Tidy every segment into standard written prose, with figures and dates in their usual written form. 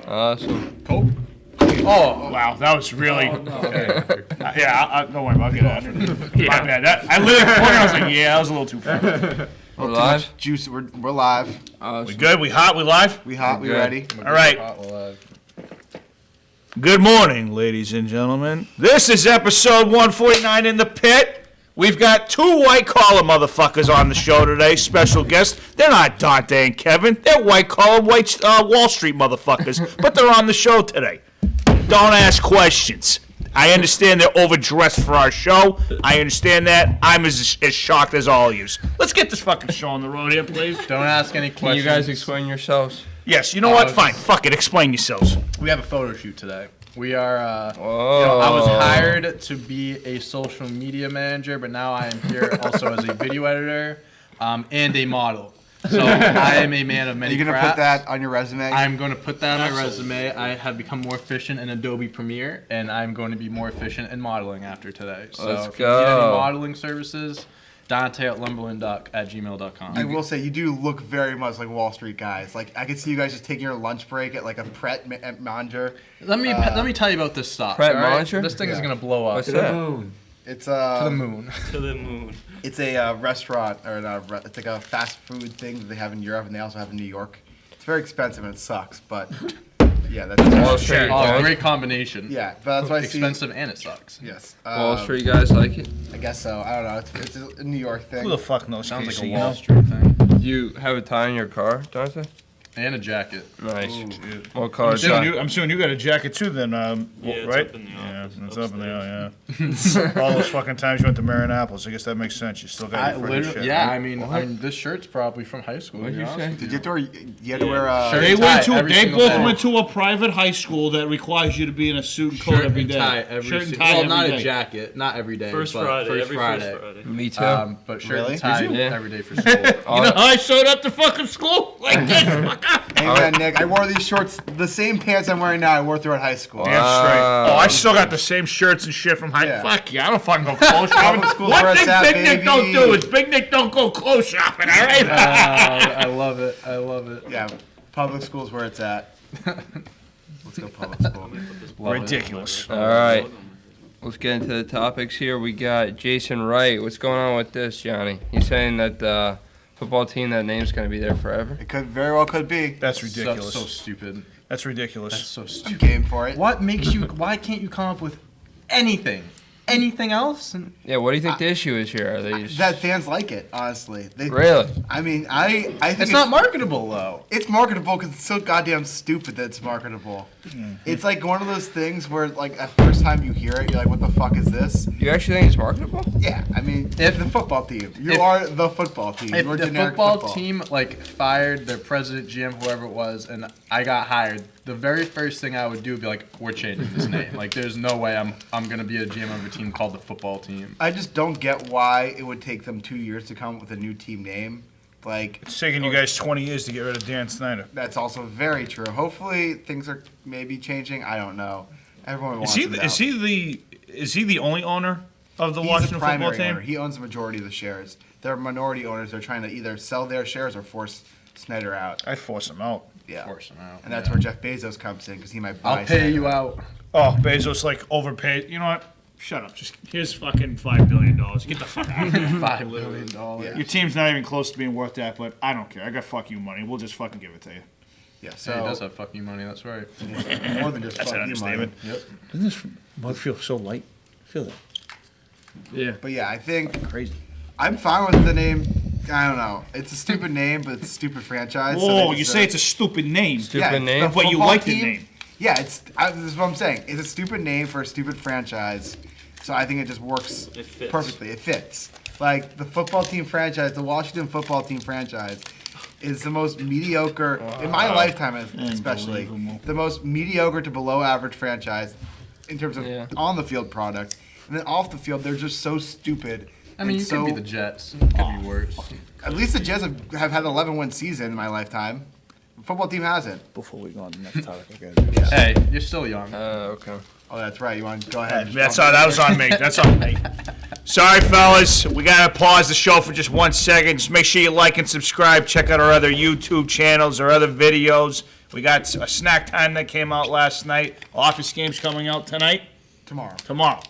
Awesome. Coke? Oh, wow. That was really... Oh, no. Don't worry about it. I'll get it after. My bad. I literally, I was like, that was a little too far. We're live? Juice. We're live. We good? We hot? We live? We hot. We ready. All right. Good morning, ladies and gentlemen. This is episode 149 in the pit. We've got two white-collar motherfuckers on the show today, special guests. They're not Dante and Kevin. They're white-collar, Wall Street motherfuckers, but they're on the show today. Don't ask questions. I understand they're overdressed for our show. I understand that. I'm as shocked as all of you. Let's get this fucking show on the road here, please. Don't ask any questions. Can you guys explain yourselves? Yes, you know what? Fine. Fuck it. Explain yourselves. We have a photo shoot today. We are, I Whoa. was hired to be a social media manager, but now I am here also as a video editor and a model. So I am a man of many Are you gonna crafts. put that on your resume? I'm going to put that on my resume. I have become more efficient in Adobe Premiere, and I'm going to be more efficient in modeling after today. So Let's if you need any go. modeling services, Dante@lumberlandduck@gmail.com. I will say you do look very much like Wall Street guys. Like I could see you guys just taking your lunch break at like a Pret Manger. Let me tell you about this stock. Pret all right? Monitor? This thing is gonna blow up. What's to that? It's the moon. To the moon. It's a restaurant or it's like a fast food thing that they have in Europe and they also have in New York. It's very expensive and it sucks, but yeah, that's Wall Street. Oh, great combination. yeah. But that's why I see. Expensive and it sucks. Yes. Wall Street guys like it? I guess so. I don't know. It's a New York thing. Who the fuck knows? Sounds like Casey, a you Wall know? Street thing. Do you have a tie in your car, Dante? And a jacket. Nice. Ooh. What color I'm assuming, tie? I'm assuming you got a jacket too, then, it's right? up in the Yeah, office, it's up in the upstairs. yeah. All those fucking times you went to Marinapolis, I guess that makes sense. You still got your freaking shit. Yeah, right? I mean, this shirt's probably from high school. What'd you say? Did you have to wear? You had to wear. Shirt They and went tie to. every They single both day. went to a private high school that requires you to be in a suit and coat Shirt every and day. tie every Shirt and single. tie Well, every not day. a jacket, not every day. First but Friday. First Every Friday. first Friday. Me too. But shirt Really? and tie Did you? every day for school. You know how I showed up to fucking school like this? Hey man, Nick, I wore these shorts, the same pants I'm wearing now. I wore throughout high school. Damn straight. Oh, I still got the same shirts and shit from high. Yeah. Fuck yeah, I don't fucking go clothes shopping. school's One where thing it's at, Big Nick don't baby. do is Big Nick don't go clothes shopping. All right. I love it. I love it. Yeah, public school's where it's at. Let's go public school. Love it. Ridiculous. All right. Let's get into the topics here. We got Jason Wright. What's going on with this, Johnny? He's saying that the football team, that name's going to be there forever. It could very well could be. That's ridiculous. So stupid. That's ridiculous. That's so I'm stupid. game for it. What makes you? Why can't you come up with anything? Anything else? Yeah, what do you think the issue is here? Are they just... That fans like it, honestly. Really? I mean, I think It's not marketable though. It's marketable because it's so goddamn stupid that it's marketable. It's like one of those things where, like, at first time you hear it, you're like, "What the fuck is this?" You actually think it's marketable? Yeah, I mean, If- the football team. You if- are the football team. If You're the generic football team fired their president, GM, whoever it was, and I got hired, the very first thing I would do would be like, "We're changing this name." Like, there's no way I'm gonna be a GM of a team called the football team. I just don't get why it would take them 2 years to come up with a new team name. Like, It's taking you guys 20 years to get rid of Dan Snyder. that's also very true. Hopefully, things are maybe changing. I don't know. Everyone wants him now. Is he the only owner of the He's Washington the football primary team? owner. He owns the majority of the shares. They're minority owners. They're trying to either sell their shares or force Snyder out. I'd force him out. Yeah. Force them out. And that's where Jeff Bezos comes in because he might buy I'll pay Snyder you out. Oh, Bezos like overpaid. You know what? Shut up. Just here's fucking $5 billion. Get the fuck out of here. $5 billion. Yeah. Your team's not even close to being worth that, but I don't care. I got fuck you money. We'll just fucking give it to you. Yeah, So so he does have fucking money. That's right. more than just That's an fuck you money. understatement. Yep. Doesn't this mug feel so light? Feel that. Yeah. But yeah, I think Crazy. I'm fine with the name. I don't know. It's a stupid name, but it's a stupid franchise. so Whoa, they you deserve- say it's a stupid name. Stupid name? But you football like the team- name. Yeah, this is what I'm saying. It's a stupid name for a stupid franchise. So I think it just works It fits. perfectly. It fits. Like the football team franchise, the Washington football team franchise is the most mediocre, in my lifetime especially, Unbelievable. the most mediocre to below average franchise in terms of Yeah. on the field product. And then off the field, they're just so stupid. I mean, and you so, could be the Jets. It could be worse. At least the Jets have had an 11-win season in my lifetime. The football team hasn't. Before we go on to the next topic, okay? Hey, you're still young. Okay. Oh, that's right. You want to go ahead? That's all. That was on me. That's on me. Sorry, fellas. We gotta pause the show for just 1 second. Just make sure you like and subscribe. Check out our other YouTube channels, our other videos. We got a snack time that came out last night. Office game's coming out tonight. Tomorrow. Tomorrow.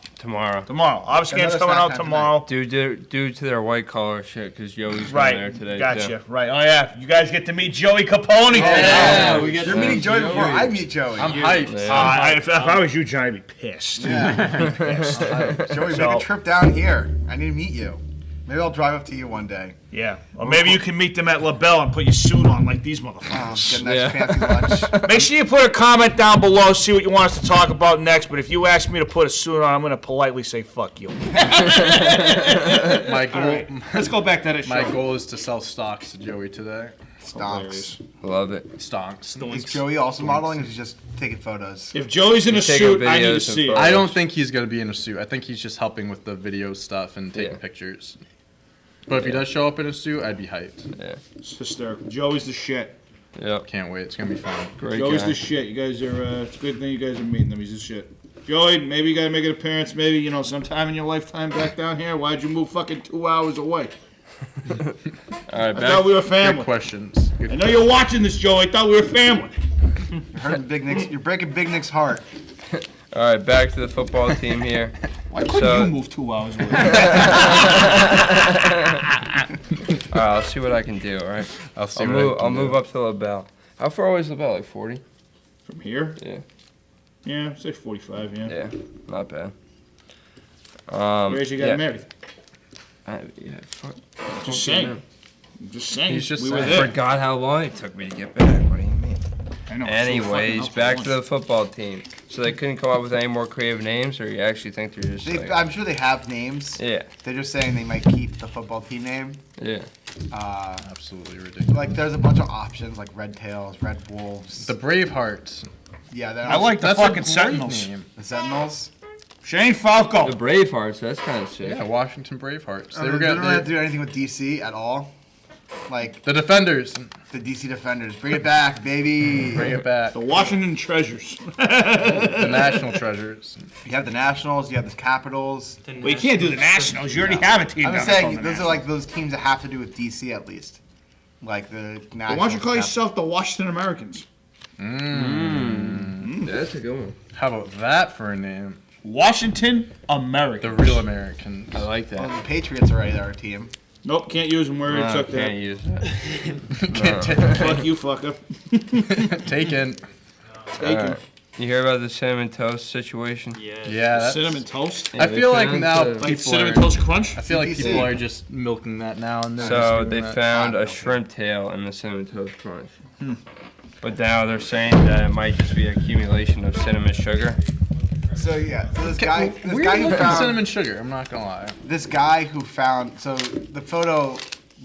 Office game's Another coming snack out time tomorrow. Due to their white collar shit, because Joey's Right. going there today. Gotcha. too. Right. Oh yeah. You guys get to meet Joey Capone today. Yeah, we get You're meeting Joey before I meet Joey. I'm hyped. If I was you, John, I'd be pissed. Joey, So- make a trip down here. I need to meet you. Maybe I'll drive up to you one day. Yeah. Or maybe you can meet them at LaBelle and put your suit on like these motherfuckers. Get a nice fancy lunch. Make sure you put a comment down below, see what you want us to talk about next. But if you ask me to put a suit on, I'm going to politely say fuck you. My goal, Let's go back to that my show. goal is to sell stocks to Joey today. Stonks. Love it. Stonks. Is Joey also modeling or is he just taking photos? If Joey's in a He's taking suit, I need to videos and see it. photos. I don't think he's gonna be in a suit. I think he's just helping with the video stuff and taking Yeah. pictures. But if he does show up in a suit, I'd be hyped. Yeah. It's hysterical. Joey's the shit. Yep. Can't wait. It's gonna be fun. Great Joey's guy. the shit. You guys are, it's a good thing you guys are meeting him. He's the shit. Joey, maybe you gotta make an appearance, maybe, sometime in your lifetime back down here. Why'd you move fucking 2 hours away? All right, I back. thought we were Good family. questions. Good I know you're watching this, Joey. I thought we were family. You're breaking Big Nick's heart. All right, back to the football team here. Why couldn't So- you move 2 hours away? All right, I'll see what I can do. All right. I'll see I'll what I move. can I'll do. move up to LaBelle. How far away is LaBelle? Like 40? From here? Yeah. Yeah, say 45, yeah. Yeah. Not bad. Where'd you get yeah. married? Yeah. Fuck. Just saying. I'm just saying. He's just we were saying. there. Forgot how long it took me to get back. What do you mean? I know. Anyways, back to the football team. So they couldn't come up with any more creative names, or you actually think they're just like, I'm sure they have names. yeah, They're just saying they might keep the football team name. yeah. Absolutely ridiculous. Like there's a bunch of options like Red Tails, Red Wolves. The Bravehearts. Yeah, I like the That's a fucking great Sentinels. name. the Sentinels. Shane Falco. The Bravehearts, that's kind of sick. Yeah, Washington Bravehearts. They don't really have to do anything with DC at all. Like The Defenders. the DC Defenders, bring it back, baby. Bring it back. The Washington Treasures. The National Treasures. You have the Nationals, you have the Capitals. Well, you can't do the Nationals. You already have a team I'm down just there saying called the those are like those teams that have to do with DC at least. Like the Nationals. Why don't you call Cap- yourself the Washington Americans? That's a good one. How about that for a name? Washington The Americans. real Americans. I like Well, that. the Patriots are our team. Nope, can't use them. We already No, took can't that. use that. Fuck you, fucker. Taken. Taken. Alright. You hear about the cinnamon toast situation? Yeah. Yeah, that's, Cinnamon toast. I feel like found now the- Like people cinnamon are, toast crunch. I feel like CPC. people are just milking that now and then. So they found a shrimp tail in the cinnamon toast crunch. But now they're saying that it might just be accumulation of cinnamon sugar. So yeah, so this Weird guy who looking found cinnamon sugar. I'm not gonna lie. this guy who found so the photo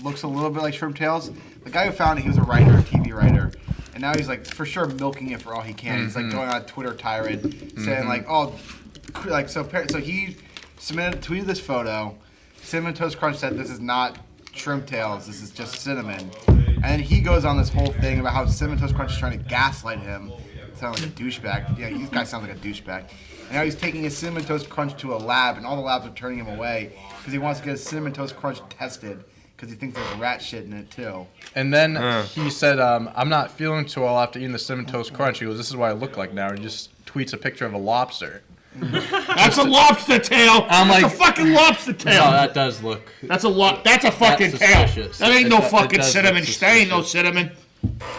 looks a little bit like shrimp tails. The guy who found it, he was a writer, a TV writer, and now he's like for sure milking it for all he can. He's like going on a Twitter tirade saying like, oh, like so he tweeted this photo. Cinnamon Toast Crunch said this is not shrimp tails, this is just cinnamon. And then he goes on this whole thing about how Cinnamon Toast Crunch is trying to gaslight him. Sound like a douchebag. Yeah, this guy sounds like a douchebag. And now he's taking his Cinnamon Toast Crunch to a lab, and all the labs are turning him away because he wants to get his Cinnamon Toast Crunch tested because he thinks there's rat shit in it too. And then he said, I'm not feeling too well after eating the cinnamon toast crunch. He goes, this is what I look like now. And he just tweets a picture of a lobster. That's a lobster tail. I'm That's like- a fucking lobster tail. Oh, that does look. That's a fucking tail. suspicious. That ain't no It fucking does cinnamon. look That ain't no suspicious. cinnamon.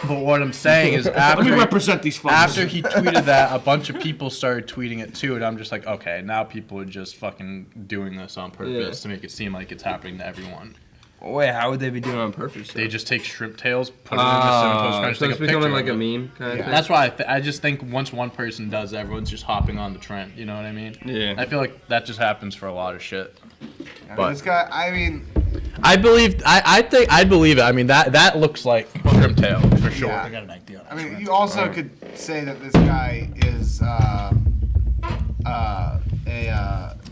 But what I'm saying is Let me after represent these fuckers. after he tweeted that, a bunch of people started tweeting it too. And I'm just like, okay, now people are just fucking doing this on purpose to make it seem like it's happening to everyone. Wait, how would they be doing it on purpose? They just take shrimp tails, put it in the cinnamon toast crunch, so take it's a picture becoming like of a it. meme kind of thing. That's why I just think once one person does, everyone's just hopping on the trend. You know what I mean? Yeah. I feel like that just happens for a lot of shit. I mean, But- this guy, I mean, I believe. I think I believe it. I mean that looks like shrimp tail for sure. Yeah. I got an idea. I mean, you also could say that this guy is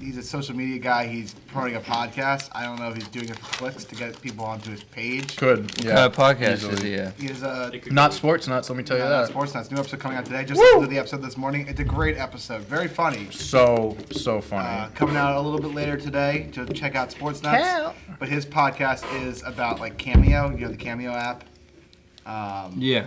he's a social media guy. He's promoting a podcast. I don't know if he's doing it for clicks to get people onto his page. Could What kind of podcast Easily. is he at? He is a Not sports nuts. Let me tell you that. Sports Nuts new episode coming out today. Just listened to the episode this morning. It's a great episode, very funny. So funny. Coming out a little bit later today. So check out Sports Nuts. But his podcast is about like Cameo. You know the Cameo app. Yeah.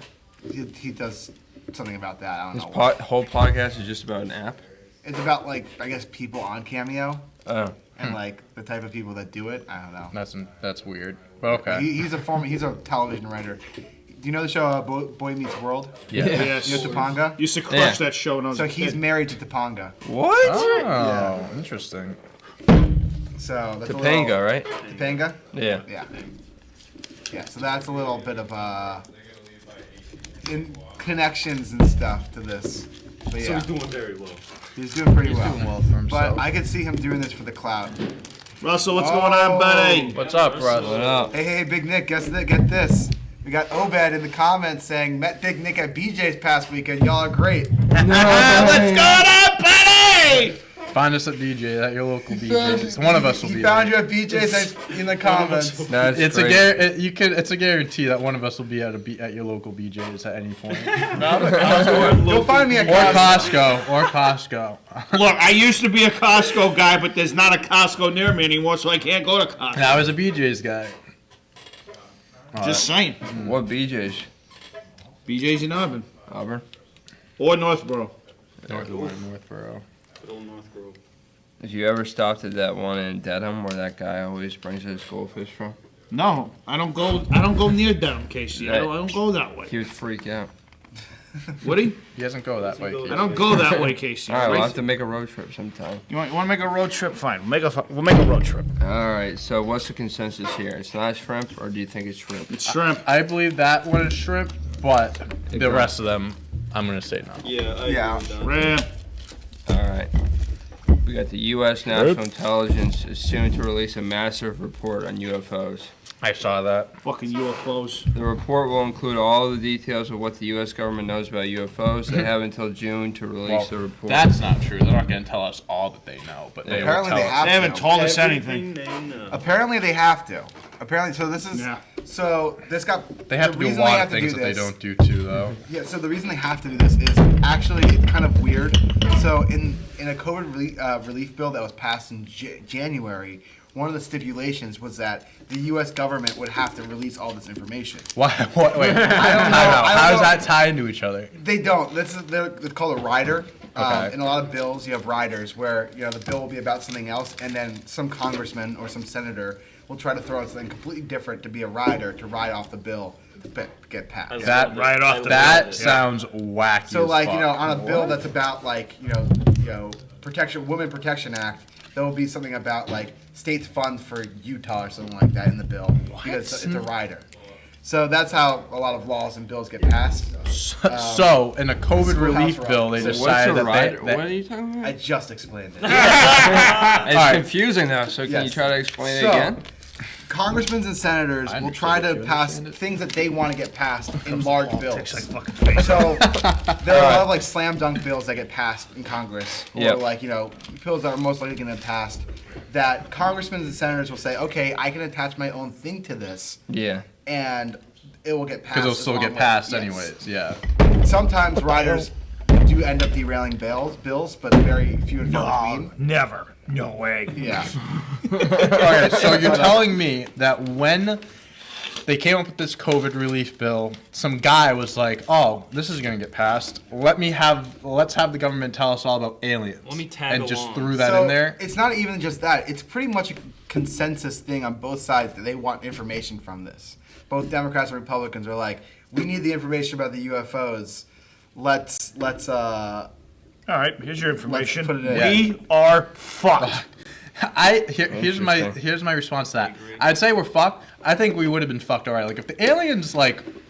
he does something about that. I don't This know. whole podcast is just about an app. It's about like I guess people on Cameo Oh. and like the type of people that do it. I don't know. That's weird. But okay. He's a television writer. Do you know the show Boy Meets World? Yeah. Yes. You know Topanga? Used to crush Yeah. that show when I was So a he's kid. married to Topanga. What? Oh, interesting. So that's Topanga, a little, right? Topanga? Yeah. Yeah. Yeah, so that's a little bit of in connections and stuff to this. But So yeah, he's doing very well. he's doing pretty He's well. doing well for himself. But I could see him doing this for the clout. Russell, what's going on, buddy? What's up, Russ? What up? Hey, Big Nick, get this. We got Obed in the comments saying, met Big Nick at BJ's past weekend. Y'all are great. What's going on, buddy? Find us at BJ, at your local BJ. One of us will He be found there. you at BJ's in the comments. That's It's great. it's a guarantee that one of us will be at your local BJ's at any point. You'll find me at Or Costco. Costco. Look, I used to be a Costco guy, but there's not a Costco near me anymore, so I can't go to Costco. And I was a BJ's guy. Just saying. What BJ's? BJ's in Auburn. Auburn? Or Northborough. Northborough. Good old North Grove. If you ever stopped at that one in Dedham where that guy always brings his goldfish from, No, I don't go near Dedham, Casey. I don't go that way. he would freak out. Woody? He doesn't go that way. I don't go that way, Casey. All right, we'll have to make a road trip sometime. You want to make a road trip? Fine. We'll make a road trip. All right, so what's the consensus here? It's not shrimp, or do you think it's shrimp? It's shrimp. I believe that one is shrimp, but the Agree. rest of them, I'm gonna say no. Yeah, I Yeah. agree with that. Shrimp. All right. We got the U.S. National Intelligence is soon to release a massive report on UFOs. I saw that. Fucking UFOs. The report will include all the details of what the U.S. government knows about UFOs. They have until June to release the report. That's not true. They're not gonna tell us all that they know, but they will Apparently tell they us. have They haven't to. told us Everything anything. they know. Apparently they have to. Apparently, so this is. Yeah. So this got. They have the to do a reason lot have of to things do that they this- don't do too, though. Yeah, so the reason they have to do this is actually kind of weird. So in a COVID relief bill that was passed in January, one of the stipulations was that the U.S. government would have to release all this information. Why? What? Wait. I don't know. How does that tie into each other? They don't. It's called a rider. Okay. In a lot of bills, you have riders where the bill will be about something else, and then some congressman or some senator will try to throw out something completely different to be a rider to ride off the bill to get passed. I That- love right it. off I the love That it. sounds wacky. So as like fuck. on a bill that's about like Women Protection Act, there will be something about like states fund for Utah or something like that in the bill because it's a rider. So that's how a lot of laws and bills get passed. So in a COVID relief Schoolhouse bill, they Rock. What's decided a that rider? they, What are you talking about? I just explained it. It's Alright. confusing now, so can you Yes. try to explain it So, again? Congressmen and senators I will understood try it. to You pass understand it? things that they want to get passed in large bills. Like fucking face. So there are a lot of like slam dunk bills that get passed in Congress, or Yep. like bills that are most likely going to get passed. That congressmen and senators will say, okay, I can attach my own thing to this, Yeah. and it will get passed. because it'll still along get with- passed yes. anyways. Yeah. Sometimes riders do end up derailing bills, but very few and far between. Never. No way. Yeah. Okay, so you're telling me that when they came up with this COVID relief bill, some guy was like, "Oh, this is gonna get passed. Let's have the government tell us all about aliens." Let me tag and just along. threw that So in there. it's not even just that. It's pretty much a consensus thing on both sides that they want information from this. Both Democrats and Republicans are like, we need the information about the UFOs. Let's All right, here's your information. put it in. We are fucked. Here's my response to that. agree. I'd say we're fucked. I think we would have been fucked alright. Like if the aliens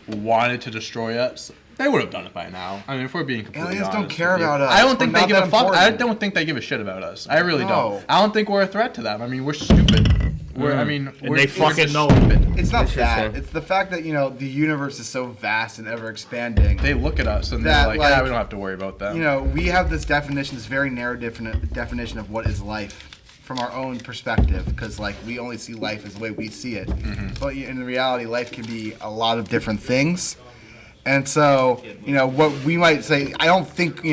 wanted to destroy us, they would have done it by now. I mean, if we're being completely Aliens don't honest care with you. about us. I don't We're think they not give a that fuck. I important. don't think they give a shit about us. I really No. don't. I don't think we're a threat to them. I mean, we're stupid. I mean, we're, they we're fucking just know. stupid. It's not That's that. interesting. It's the fact that the universe is so vast and ever expanding. They look at us and That, they're like, like, we don't have to worry about that. We have this definition, this very narrow definition of what is life from our own perspective, because we only see life as the way we see it. But in reality, life can be a lot of different things. And so, what we might say, I don't think,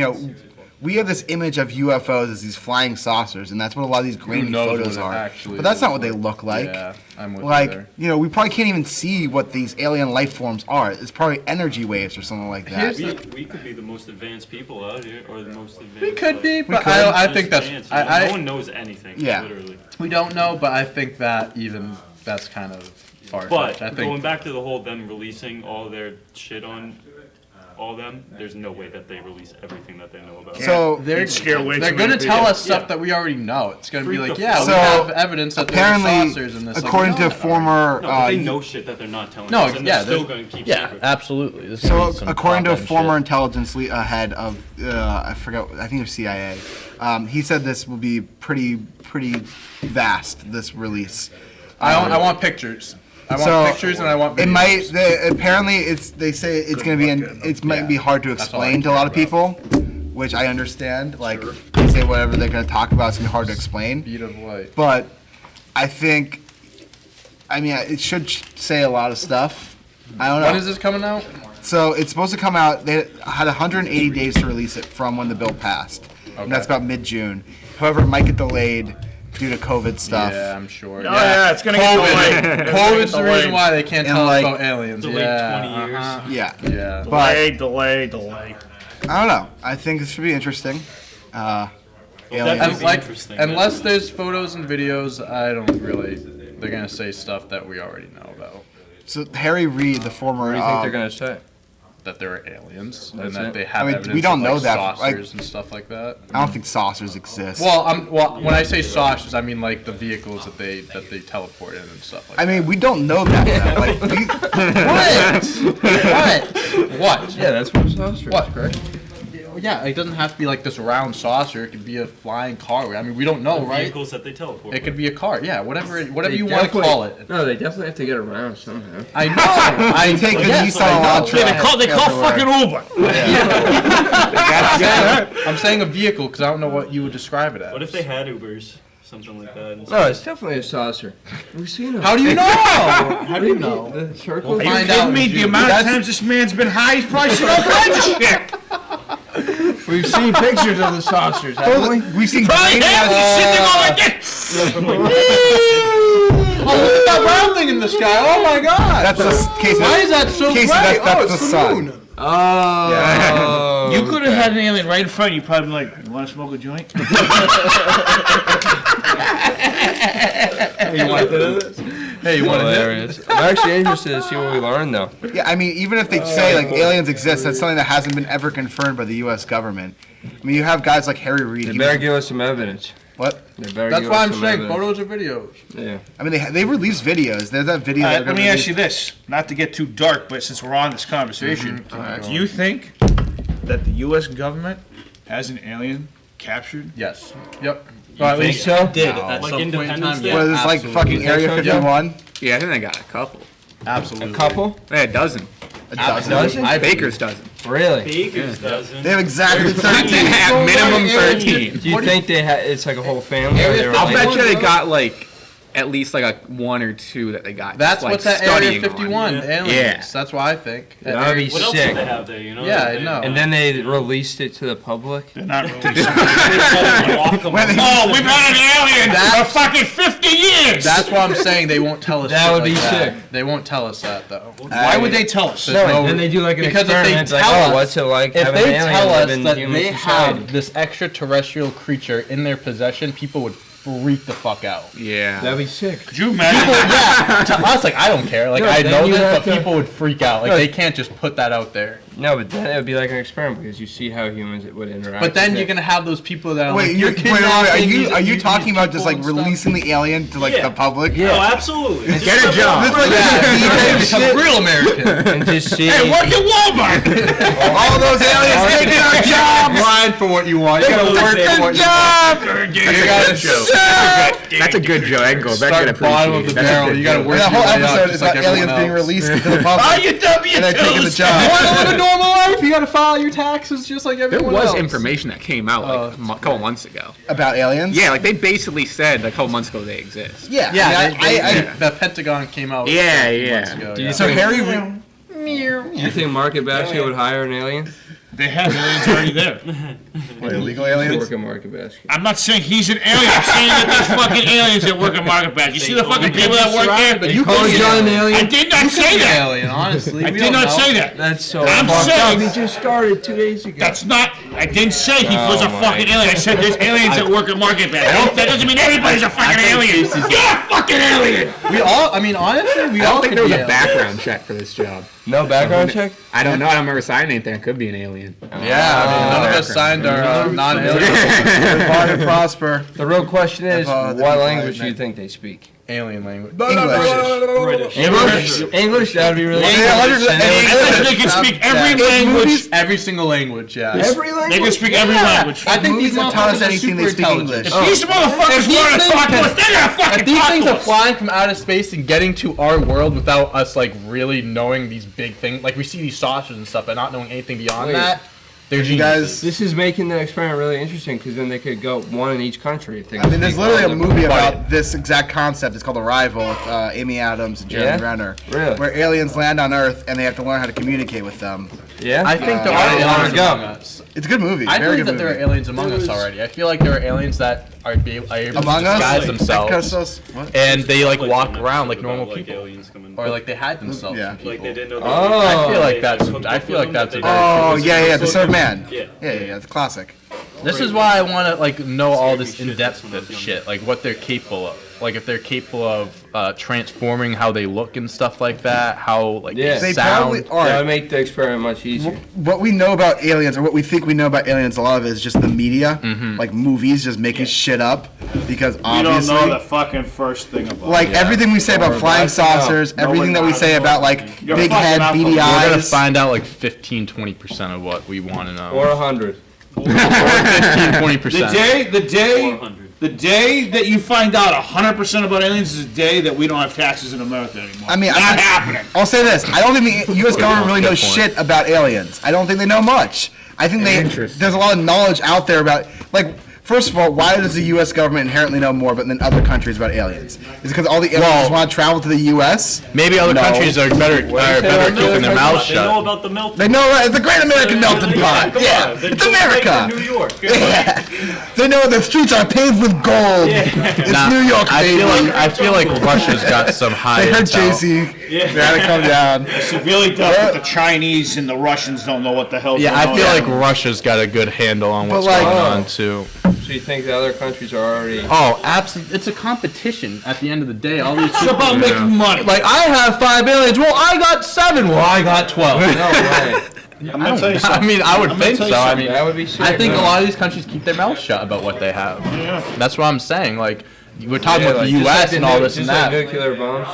we have this image of UFOs as these flying saucers, and that's what a lot of these grainy knows photos what it are. actually But that's not what looks they look like. Yeah, I'm with Like, you there. you know, we probably can't even see what these alien life forms are. It's probably energy waves or something like that. We could be the most advanced people out here, or the most advanced. We could be, but could. I There's think a that's chance, you know? I no one knows anything. Yeah. Literally. we don't know, but I think that even that's kind of far-fetched. But I going think back to the whole them releasing all their shit on all them, there's no way that they release everything that they know about. So they're scare way they're too gonna many tell people. us stuff Yeah. that we already know. It's gonna be Freak like, the yeah, fuck we out. have evidence that apparently, there are saucers in this. Like, according we to know that former, No, but they know shit that they're not telling No, us, and yeah, they're still they're- going to keep yeah, secret. absolutely. There's so gonna be some according to a top-end former shit. intelligence head of, I forgot, I think it was CIA, he said this will be pretty vast. This release. I want pictures. I want pictures and I want videos. It might. Apparently, they say it's going to be. It might be hard to all I explain to a lot of care people, which I understand. Like they say whatever they're going to talk about, it's going to be hard to explain. Speed of light. But I think, I mean, it should say a lot of stuff. I don't know. When is this coming out? So it's supposed to come out. They had 180 days to release it from when the bill passed, and that's Okay. about mid-June. However, it might get delayed due to COVID stuff. Yeah, I'm sure. Oh yeah, it's gonna get delayed. COVID's the reason why they can't And, tell us like, about aliens. Delayed Yeah, 20 years. Yeah. Yeah. But Delay. I don't know. I think this should be interesting. Well, Aliens. that And would be like, interesting. unless there's photos and videos, I don't really. They're gonna say stuff that we already know about. So Harry Reid, the former, What do you think they're gonna say? That there are aliens That's and that it? they have I mean, evidence we don't of, know like, that, like- saucers and stuff like that. I don't think saucers exist. Well, when I say saucers, I mean like the vehicles that they teleport in and stuff like I that. mean, we don't know that. Though. Like, What? Yeah, that's what saucer What? is, correct? Yeah, it doesn't have to be like this round saucer. It could be a flying car. I mean, we don't know, right? Vehicles that they teleport. It could be a car. Yeah, whatever They you want to definitely- call it. No, they definitely have to get around somehow. I know. I take the yes, Nissan I know. Elantra. They call fucking Uber. I'm saying a vehicle because I don't know what you would describe it as. What if they had Ubers? Something like that. No, it's definitely a saucer. We've seen them. How do you know? How do you know? The circle. We'll Are you find kidding out me? in The June. amount of times this man's been high, he's probably seen all kinds of shit. We've seen pictures of the saucers, haven't we? We've seen Probably grainy has. He's sitting there going like this. Oh, look at that round thing in the sky! Oh my God! That's the Casey. Why is that so Casey, bright? that's Oh, the it's the sun. moon. Oh. You could have had an alien right in front of you. Probably like, you want to smoke a joint? Hey, you want this? Hey, you want to Hilarious. I'm actually interested to see what we learn, though. Yeah, I mean, even if they say like aliens exist, that's something that hasn't been ever confirmed by the U.S. government. I mean, you have guys like Harry Reid. They he better was- give us some evidence. What? They better That's give why us I'm some saying evidence. photos or videos. Yeah. I mean, they release videos. There's that video. All right, that let me got ask you this, not to get too dark, but since we're on this conversation, do you think that the U.S. government has an alien captured? Yes. Yep. You think so? Did Like Independence Day? What is this, like fucking Area so, Joe? 51? Yeah, I think they got a couple. Absolutely. A couple? Yeah, a dozen. A dozen. Dozen? Baker's dozen. Really? Baker's dozen. They have exactly 13. At minimum 13. Do you think they it's like a whole family? Or they were I'll like, bet you they got like at least like a one or two that they got. That's just, like, what's at Area studying on. 51. Yeah. Aliens. Yeah. That's what I think. At That'd Area- be What else sick. did they have there? You know? Yeah, I They- know. And then they released it to the public. They're not really. Lock 'em When up. they- Oh, we've had an alien for fucking 50 years! That's what I'm saying. They won't tell us. That shit would be like that. sick. They won't tell us that though. Why would they tell us? There's no- Then they do like an because if they experiment, like, tell oh, us- what's it like If having they an tell alien us live in that human they society? have this extraterrestrial creature in their possession, people would freak the fuck out. Yeah. That'd be sick. Could you imagine? Yeah, to us, like I don't care. Like No, I then know you this, have but to- people would freak out. Like No. they can't just put that out there. No, but then it would be like an experiment because you see how humans would interact. But then with you're it. gonna have those people that are Wait, like, you're, you're wait, wait, wait, kidnapping these- are you these talking about just like people and stuff. releasing the alien to like Yeah. the public? Yeah. Oh, absolutely. Just Get a stuff job. like This like Yeah, shit. become a real American. and just see. Hey, work at Walmart! All those aliens taking our jobs. Grind for what you want. You gotta work for what you want. You gotta That's a good joke. I can go back start and bottom of the appreciate. That's a barrel. good You gotta joke. work That your whole way up, episode just is like about everyone aliens being else. released to the All public your and then taking the W-2s! job. Want to live a normal life? You gotta file your taxes just like There everyone was else. information that came out like a couple months ago. About aliens? Yeah, like they basically said a couple months ago they exist. Yeah. Yeah, I mean, I- the Pentagon came out. Yeah, a few yeah. months ago, Do you yeah. so Harry Reid. Do you think Market Basket would hire an alien? They have aliens already there. Wait, illegal aliens? Work at Market Basket. I'm not saying he's an alien. I'm saying that there's fucking aliens that work at Market Basket. You see the fucking people that work there? You Call John an alien? I did not say that. alien, honestly. I did not say that. That's so I'm fucked saying- up. He just started 2 days ago. That's not. I didn't say he was a my fucking alien. I said there's aliens that work at Market Basket. That doesn't mean everybody's a fucking alien. You're a fucking alien. We all, I mean, honestly, we I all don't think could there was be a aliens. background check for this job. No background check? I don't know. I don't remember signing anything. It could be an alien. Yeah, I mean, none of us signed our non-alien Live hard and prosper. The real question is, If, what language do you think they speak? alien language. British. English? That would be really I think they can speak every language. Every single language, yeah. Every language? They can speak every language. I think Movies these that tell us motherfuckers are anything, they super speak intelligent. English. These motherfuckers these want to things talk to can- us. They're gonna If fucking these talk things to are us. flying from outer space and getting to our world without us, like, really knowing these big things, like, we see these saucers and stuff, but not knowing anything beyond Wait. that, they're You geniuses. guys, This is making the experiment really interesting because then they could go one in each country. If they I mean, there's speak literally all a of movie them. about this exact concept. It's called Arrival with Amy Adams and Jeremy Yeah? Renner. Really? Where aliens land on Earth and they have to learn how to communicate with them. Yeah? I think there I are don't wanna aliens go. among us. It's a good movie. I Very believe good that there are movie. aliens among us already. I feel like there are aliens that are able Among to Us? disguise themselves, Because what? and they, like, Like, walk the around like about, normal like, people. aliens coming. Or, like, they hide themselves Yeah. from people. Like they didn't know. Oh. I feel like They that's- hooked I up feel with like them, that's that a they- Oh, very- yeah, The Surf Man. Yeah. Yeah, it's a classic. This is why I want to, like, know all this Scary shit, in-depth that's when I was shit, like what they're capable of. Like if they're capable of transforming how they look and stuff like that, how like Yeah. they They sound. probably That are. would make the experiment much easier. What we know about aliens, or what we think we know about aliens, a lot of it is just the media, like movies, just making shit up. Because You don't obviously, know the fucking first thing about it. like everything we say about Or flying that's enough. saucers, No, everything we're that we not. say about like You're big fucking head, not beady from- We're We're gonna eyes. find out like 15-20% of what we want to know. Or 100. 15-20%. The day 400. The day that you find out 100% about aliens is the day that we don't have taxes in America anymore. I mean, not I- happening. I'll say this: I don't think the U.S. government really knows shit about aliens. I don't think they know much. I think there's a lot of knowledge out there about, like, first of all, why does the U.S. government inherently know more than other countries about aliens? Is it because all the aliens want to travel to the U.S.? Maybe other countries are better keeping their mouths They know shut. about the melting. They know it's the Great American Melting Pot. Come Yeah, on, they're it's going right America. to New York. Yeah. They know the streets are paved with gold. It's Nah, New York, baby. I feel like Russia's got some high They heard intel. JC. They had to come down. Severely tough that the Chinese and the Russians don't know what the hell. Yeah, I feel like Russia's got a good handle on what's like- going on too. So you think the other countries are already... Oh, absolutely! It's a competition. At the end of the day, all these it's about making money. like I have 5 aliens. Well, I got 7. Well, I got 12. No way. I'm gonna tell you I something. mean, I would I'm gonna think tell so. you I something. mean, That would be sick. I think a man. lot of these countries keep their mouths shut about what they have. That's what I'm saying. Like, we're talking Yeah, about like, the just U.S. like the and all nu- this and just like that. nuclear bombs.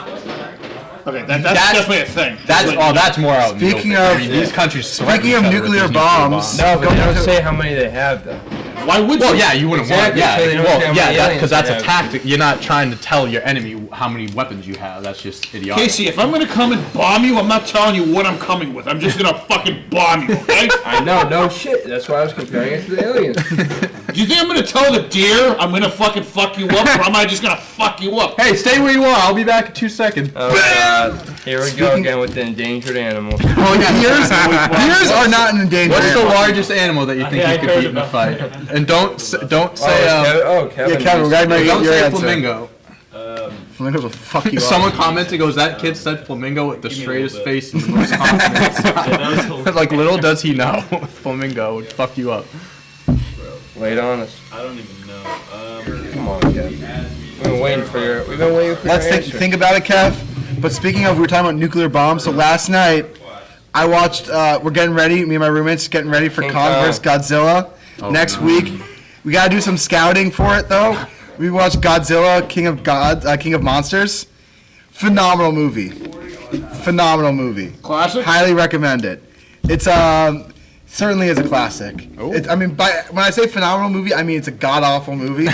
Okay, that's That's- definitely a thing. That's more out. in the Speaking open. of- I mean, these countries. threaten Speaking each of other with nuclear these bombs, No, but they don't to- say how many they have, though. Why would Well, you? yeah, you wouldn't Exactly, want. so they Yeah, don't well, say how yeah, many because aliens that's they a have. tactic. You're not trying to tell your enemy how many weapons you have. That's just idiotic. Casey, if I'm gonna come and bomb you, I'm not telling you what I'm coming with. I'm just gonna fucking bomb you, okay? I know, no shit. That's why I was comparing it to the aliens. Do you think I'm gonna tell the deer I'm gonna fucking fuck you up, or am I just gonna fuck you up? Hey, stay where you are. I'll be back in 2 seconds. Oh, God. Here we go again with the endangered animals. Oh, yeah, deers are not an endangered What's the animal. largest animal that you think Yeah, you I could heard beat in a about fight? And don't say Kevin. Yeah, Kevin, we gotta know don't your say answer. flamingo. Flamingos will fuck you Someone up. commented, goes, that kid said flamingo with the me a straightest little bit. face and the most confidence. Yeah, that was hilarious. Like, little does he know, flamingo would fuck you up. Lay it on us. I don't even know. Come on, Kevin. We've been waiting for your Let's your think, answer. think about it, Kev. But speaking of, we were talking about nuclear bombs. So last night, I watched. We're getting ready. Me and my roommates getting ready for King Kong Kong. vs. Godzilla next week. We gotta do some scouting for it though. We watched Godzilla, King of Monsters. Phenomenal movie. Phenomenal movie. Classic. Highly recommend it. It's certainly is a classic. I mean, when I say phenomenal movie, I mean it's a god awful movie.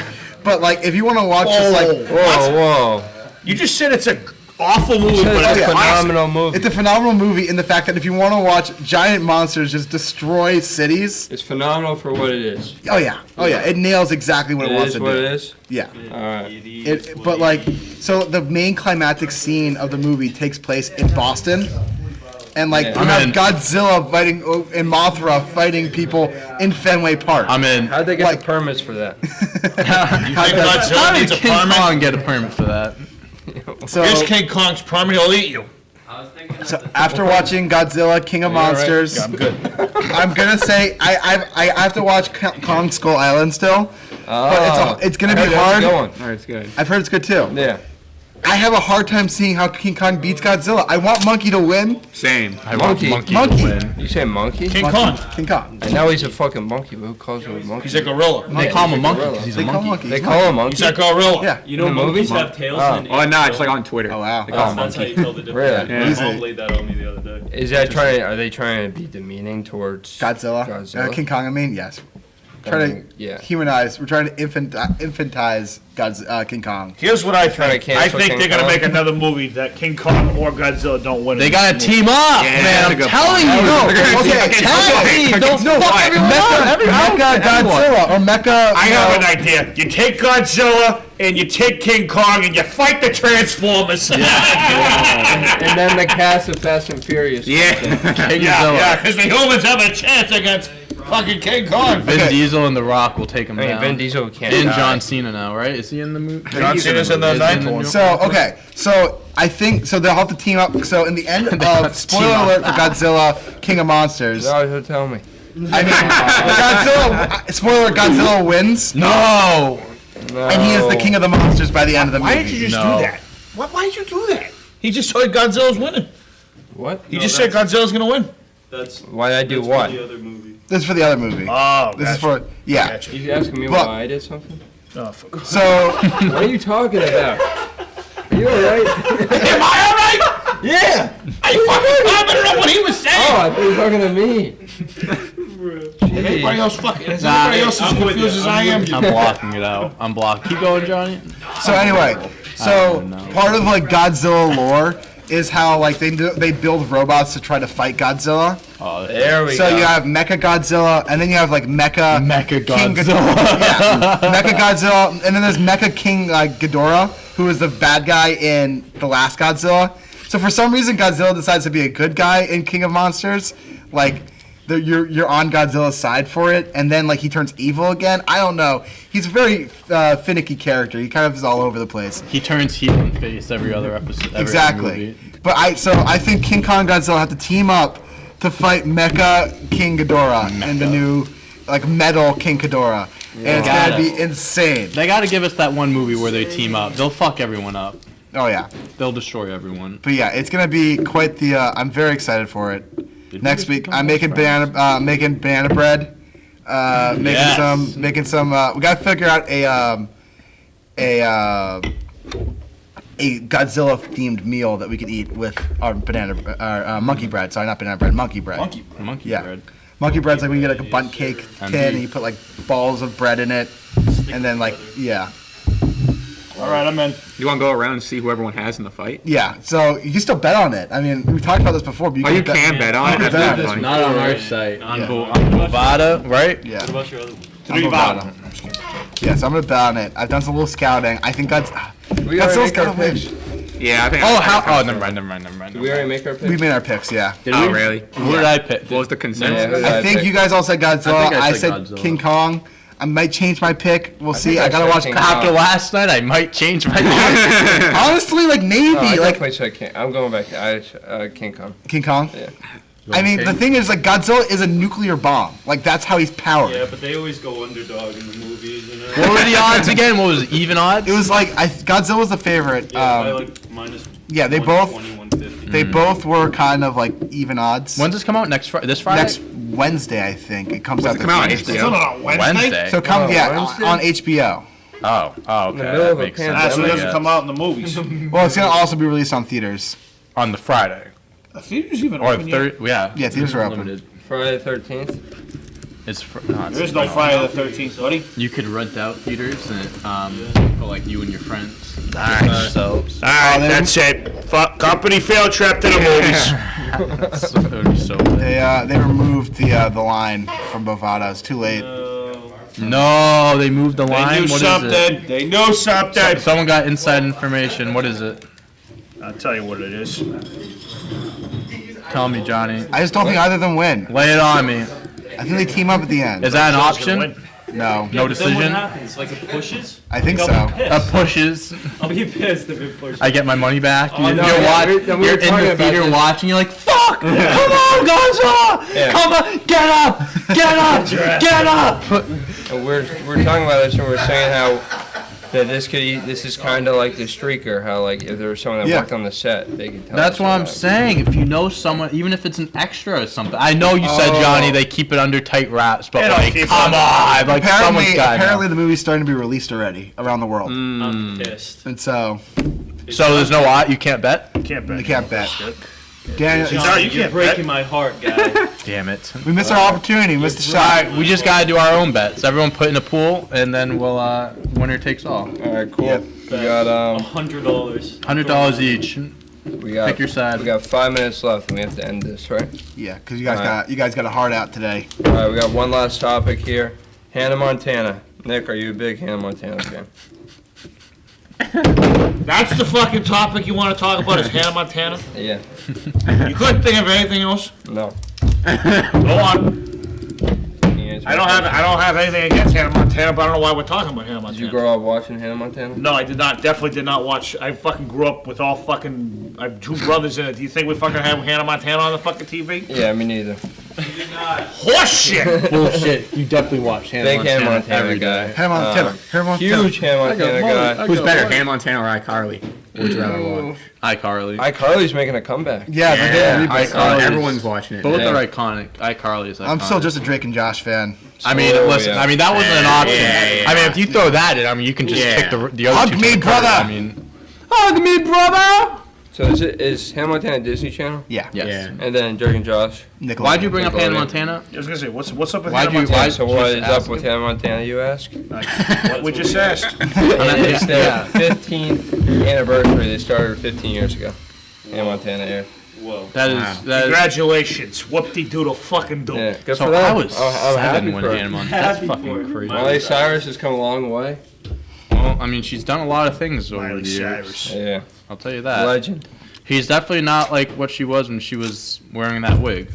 But like, if you want to watch just like. Whoa. You just said it's a awful movie, It's but a it's a classic. phenomenal movie. It's a phenomenal movie in the fact that if you want to watch giant monsters just destroy cities, It's phenomenal for what it is. oh yeah, it nails exactly what it, It wants is to what do. it is. Yeah. Alright. But like, so the main climactic scene of the movie takes place in Boston, and like Yeah. you have I'm in. Godzilla fighting and Mothra fighting people in Fenway Park. I'm in. How'd they get Like- the permits for that? How did King Kong get a permit for that? So, Here's King Kong's permit. He'll eat you. so after watching Godzilla, King of Are you all right? Monsters, I'm good. I'm gonna say I have to watch Kong Skull Island still, but it's gonna be hard. All right, it's good. I've heard it's good too. Yeah. I have a hard time seeing how King Kong beats Godzilla. I want Monkey to win. Same. I want Monkey. Monkey to win. You say monkey? King Kong. King Kong. I know he's a fucking monkey, but who calls him a monkey? He's a gorilla. They call him a monkey gorilla. because he's They a call him monkey. monkey. They call him monkey. He's a gorilla. Yeah. You know, In the monkeys movie? have tails. Oh. and Oh, no, ants it's like don't. on Twitter. Oh wow. They call him That's how monkey. you tell the difference. Really? My Easy. mom laid that on me the other day. Is that trying? Are they trying to be demeaning towards Godzilla. King Kong. I mean, yes. Trying to yeah. humanize. We're trying to infantize King Kong. Here's what I Trying think. to I cancel think King they're gonna Kong? make another movie that King Kong or Godzilla don't win. They gotta team up, Yeah, man. that's a I'm good telling point. you. No, Okay, tell me. Don't fuck everyone up. Mecha Godzilla or Mecha. I have an idea. You take Godzilla and you take King Kong and you fight the Transformers. And then the cast of Fast and Furious. Yeah. King Yeah, Godzilla. because the humans have a chance against fucking King Kong. Vin Diesel and The Rock will take him I mean, down. Vin Diesel can't. And die. John Cena now, right? Is he in the movie? John Cena's in the Is he ninth the one. new- So okay, so I think so they'll have to team up. So in the end have to of spoiler team up. alert for Godzilla, King of Monsters. No, he'll tell me. I mean, Godzilla. Spoiler: alert, Godzilla wins, No. No. and he is the king of the monsters by the end of the movie. Why did you just No. do that? Why did you do that? He just said Godzilla's winning. What? He just said Godzilla's gonna win. That's Why'd I do that's what? for the other movie. This is for the other movie. Oh, This is for yeah. Gotcha. You asking me Well- why I did something? Oh, for God. So What are you talking about? Are you alright? Am I alright? Yeah. I fucking commented on what he was saying. Oh, I thought you were talking to me. Everybody Jeez. else fucking. Is Nah, everybody else as I'm with confused you. as I am? I'm blocking it out. I'm blocking. Keep going, Johnny. so anyway, so don't know. part of like Godzilla lore is how like they build robots to try to fight Godzilla. Oh, There we So go. you have Mecha Godzilla, and then you have like Mecha King Godzilla. yeah, Mecha Godzilla, and then there's Mecha King Ghidorah, who is the bad guy in the last Godzilla. So for some reason, Godzilla decides to be a good guy in King of Monsters. Like, you're on Godzilla's side for it, and then like he turns evil again. I don't know. He's a very finicky character. He kind of is all over the place. He turns heel and face every other episode. Every Exactly. Other movie. But I think King Kong and Godzilla have to team up to fight Mecha King Ghidorah and the new like metal King Ghidorah. And it's gonna Got be it. insane. They got to give us that one movie where they team up. They'll fuck everyone up. Oh yeah. They'll destroy everyone. But yeah, it's gonna be quite the. I'm very excited for it. Did Next we week, become I'm best making friends? banana bread. Yes. Making some. We gotta figure out a Godzilla themed meal that we could eat with our monkey bread. Sorry, not banana bread, monkey bread. Monkey Yeah. bread. Monkey bread's like when you get like a bundt cake And tin and beef. you put like balls of bread in it, and then like yeah. All right, I'm in. You want to go around and see who everyone has in the fight? Yeah, so you can still bet on it. I mean, we talked about this before, but Oh, you can bet on it. can That's bet on not it. funny. Not on our site. On Yeah. Bovada, right? Yeah. What about your other one? Three bottom. Yeah, so I'm gonna bet on it. I've done some little scouting. I think God's. We Godzilla's already make our gotta win. picks. Yeah, I think. Oh, I how? think- Oh, never mind. Did we already make our picks? We made our picks, yeah. Did Oh, we? really? What did I pick? What was the consensus? Yeah, who did I think pick? you guys all said Godzilla. I think I I said said Godzilla. King Kong. I might change my pick. We'll see. think I I gotta said watch. King After Kong. last night, I might change my mind. Honestly, like maybe No, I like definitely said King. I'm going back to King Kong. King Kong. Yeah. I mean, the thing is, like Godzilla is a nuclear bomb. Like that's how he's powered. Yeah, but they always go underdog in the movies, you know? What were the odds again? What was it? Even odds? It was like Godzilla was the favorite. Yeah, by like minus yeah, they both 120, 150. they both were kind of like even odds. When's this come out? Next Friday? This Friday? Next Wednesday, I think it comes out. Come out on this Wednesday. HBO. Wednesday. So come, Oh, yeah, Wednesday? on HBO. Oh, okay. In the middle That of a makes pandemic. sense. So it I doesn't guess. come out in the movies. Well, it's gonna also be released on theaters. On the Friday. The theater's even Or open yet? third, yeah. Yeah, theaters are open. Limited. Friday the 13th. It's no, There is no Friday the 13th, buddy. You could rent out theaters and for like you and your friends. Nice. So All right, that's it. Company field trip to the movies. it would be so lit. They removed the line from Bovada. It's too late. No, they moved the They line. knew What is it? something. They knew something. Someone got inside information. What is it? I'll tell you what it is. Tell me, Johnny. I just don't think either of them win. Lay it on me. I think they team up at the end. Is that an Joe's gonna option? win. No. No Then what decision? happens? Like it pushes? I think Like, so. I'll be That pissed. pushes. I'll be pissed if it pushes. I get my money back. no, You're yeah, we you're were talking in the about theater this. watching. You're like, fuck! Come on, Godzilla! Yeah. Come on! Get up! Get up! Get up! And we're talking about this and we're saying how that this is kind of like the streaker. How like if there was someone that Yeah. worked on the set, they could tell. That's us what I'm about it. saying. If you know someone, even if it's an extra or something. I know you said, Johnny, they keep it under tight wraps, but They don't like, keep it come under on! Like, someone's Apparently, got apparently the movie's starting to be released already around the world, I'm pissed. and so So there's no odd. You can't bet. Can't bet. they can't bet. Daniel, No, you You're can't breaking bet. my heart, guy. Damn it! we missed our opportunity. Missed the shot. We just gotta do our own bets. Everyone put in a pool, and then we'll winner takes all. All right, cool. Yep. We got $100. $100 each. we got Pick your side. We got 5 minutes left and we have to end this, right? Yeah, because you guys Alright. got a hard out today. All right, we got one last topic here. Hannah Montana. Nick, are you a big Hannah Montana fan? That's the fucking topic you want to talk about is Hannah Montana? Yeah. You couldn't think of anything else? No. Go on. Can you answer I my question? don't have anything against Hannah Montana, but I don't know why we're talking about Hannah Did Montana. you grow up watching Hannah Montana? No, I did not. Definitely did not watch. I fucking grew up with all fucking. I have two brothers in it. Do you think we fucking have Hannah Montana on the fucking TV? Yeah, me neither. Horse shit! Bullshit. You definitely watch Hannah Big Hannah Montana guy. Hannah Montana. Hannah Montana. Huge Hannah Montana guy. Who's better, Hannah Montana or iCarly? Would you rather watch? iCarly. iCarly's making a comeback. Yeah, they did. iCarly. Everyone's watching it. Both Yeah. are iconic. iCarly is iconic. I'm still just a Drake and Josh fan. I mean, Oh, listen. yeah. I mean, that wasn't an option. yeah, I mean, if you throw that in, I mean, you can just Yeah. pick the other Hug two. me, to the cupboard. brother. I mean, hug me, brother. So is Hannah Montana Disney Channel? Yeah. Yes. Yeah. And then Drake and Josh? Nickelodeon. Why'd you bring up Hannah Nickelodeon. Montana? I was gonna say, what's up with Why'd Hannah you- Montana? why- So what just is ask up with him. Hannah Montana, you ask? We just asked. It's their Yeah. 15th anniversary. They started 15 years ago. Hannah Montana aired. Whoa. That is Wow. that is. Congratulations. Whoop-de-doodle fucking do. Yeah, good So for them. I was I'm happy 7 when for her. Hannah Montana. That's Happy for fucking her. crazy. Miley Cyrus has come a long way. Well, I mean, she's done a lot of things over Miley the years. Cyrus. Yeah, I'll tell you that. legend. He's definitely not like what she was when she was wearing that wig.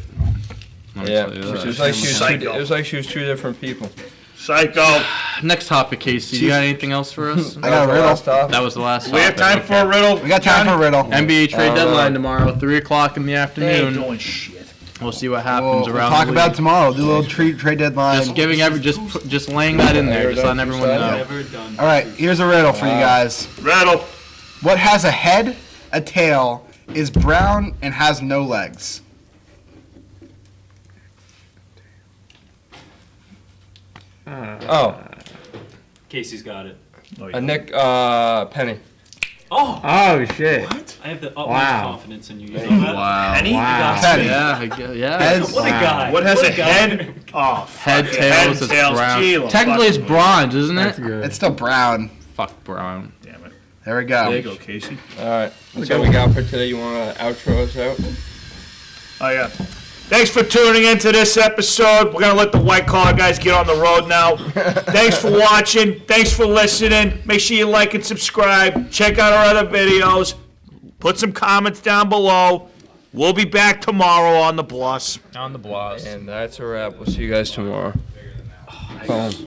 Let me Yeah, tell you it that. was like she was Psycho. it was like she was two different people. Psycho. Next topic, Casey. You got anything else for us? I got a riddle. That was the last. We have time topic, for a riddle. We got time for a riddle. NBA trade deadline tomorrow, 3:00 in the They ain't afternoon. doing shit. We'll see what We'll happens around. talk the about it league. tomorrow. Do a little trade deadline. Just giving just laying that in there, just letting everyone know. Never done. All right, here's a riddle for you guys. Riddle. What has a head, a tail, is brown, and has no legs? Oh, Casey's got it. a Nick Penny. Oh! Oh shit! I have the utmost Wow. confidence in you. You know that? Wow. Penny? Wow. Penny. Yeah, I guess, yeah. Heads. What a guy. What has What a guy. head? Oh, Head, fuck it. tails, it's tails. brown. Gee, well, Technically, it's fuck. bronze, isn't it? That's good. It's still brown. Fuck brown. Damn it. There we go. There you go, Casey. All right, that's all we got for today. You want to outro us out? Oh, yeah. Thanks for tuning into this episode. We're going to let the white collar guys get on the road now. Thanks for watching. Thanks for listening. Make sure you like and subscribe. Check out our other videos. Put some comments down below. We'll be back tomorrow on the Bluffs. On the blast. And that's a wrap. We'll see you guys tomorrow. Boom.